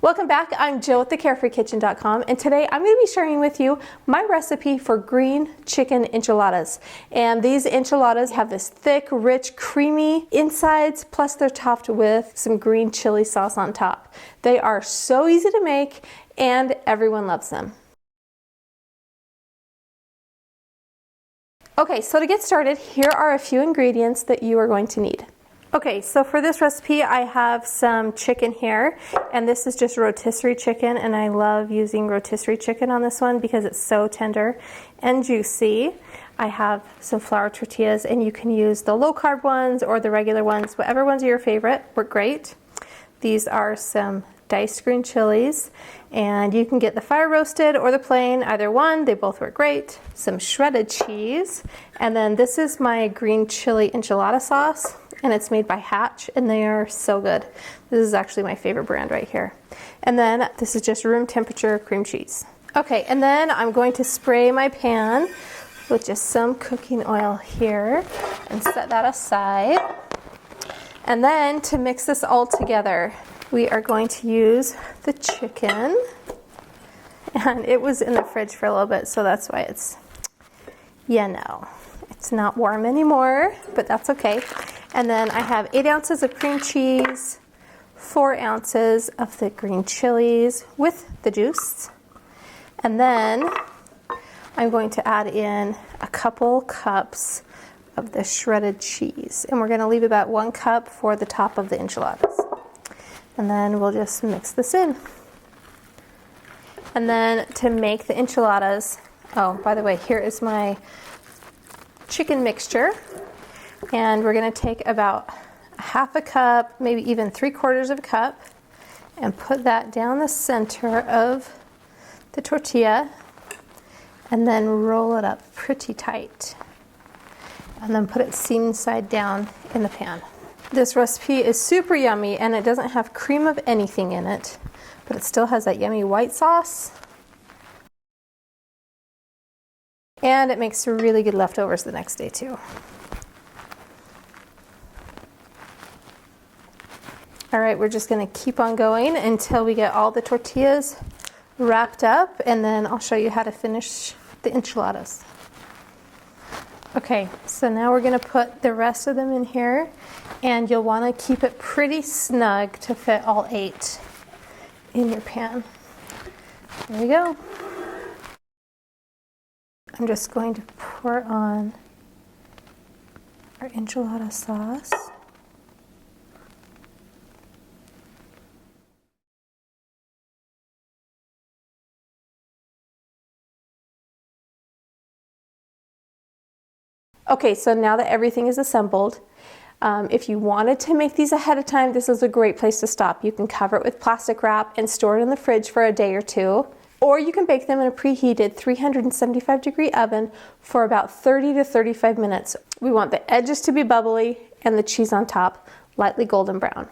Welcome back. I'm Jill with the carefreekitchen.com, and today I'm going to be sharing with you my recipe for green chicken enchiladas. And these enchiladas have this thick, rich, creamy insides, plus they're topped with some green chili sauce on top. They are so easy to make and everyone loves them. Okay, so to get started, here are a few ingredients that you are going to need. Okay, so for this recipe I have some chicken here, and this is just rotisserie chicken, and I love using rotisserie chicken on this one because it's so tender and juicy. I have some flour tortillas, and you can use the low carb ones or the regular ones, whatever ones are your favorite, work great. These are some diced green chilies, and you can get the fire roasted or the plain, either one, they both work great. Some shredded cheese, and then this is my green chili enchilada sauce, and it's made by Hatch, and they are so good. This is actually my favorite brand right here. And then this is just room temperature cream cheese. Okay, and then I'm going to spray my pan with just some cooking oil here and set that aside. And then to mix this all together, we are going to use the chicken, and it was in the fridge for a little bit, so that's why it's, it's not warm anymore, but that's okay. And then I have 8 ounces of cream cheese, 4 ounces of the green chilies with the juice, and then I'm going to add in a couple cups of the shredded cheese, and we're going to leave about 1 cup for the top of the enchiladas. And then we'll just mix this in. And then to make the enchiladas, oh, by the way, here is my chicken mixture. And we're gonna take about 1/2 cup, maybe even 3/4 of a cup, and put that down the center of the tortilla, and then roll it up pretty tight. And then put it seam side down in the pan. This recipe is super yummy, and it doesn't have cream of anything in it, but it still has that yummy white sauce. And it makes really good leftovers the next day too. All right, we're just gonna keep on going until we get all the tortillas wrapped up, and then I'll show you how to finish the enchiladas. Okay, so now we're gonna put the rest of them in here, and you'll wanna keep it pretty snug to fit all 8 in your pan. There we go. I'm just going to pour on our enchilada sauce. Okay, so now that everything is assembled, if you wanted to make these ahead of time, this is a great place to stop. You can cover it with plastic wrap and store it in the fridge for a day or 2, or you can bake them in a preheated 375-degree oven for about 30 to 35 minutes. We want the edges to be bubbly and the cheese on top lightly golden brown.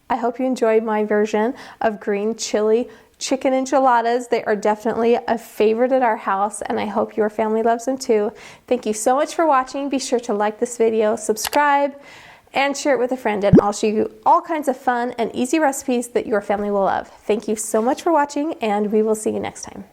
I hope you enjoyed my version of green chili chicken enchiladas. They are definitely a favorite at our house, and I hope your family loves them too. Thank you so much for watching. Be sure to like this video, subscribe, and share it with a friend, and I'll show you all kinds of fun and easy recipes that your family will love. Thank you so much for watching, and we will see you next time.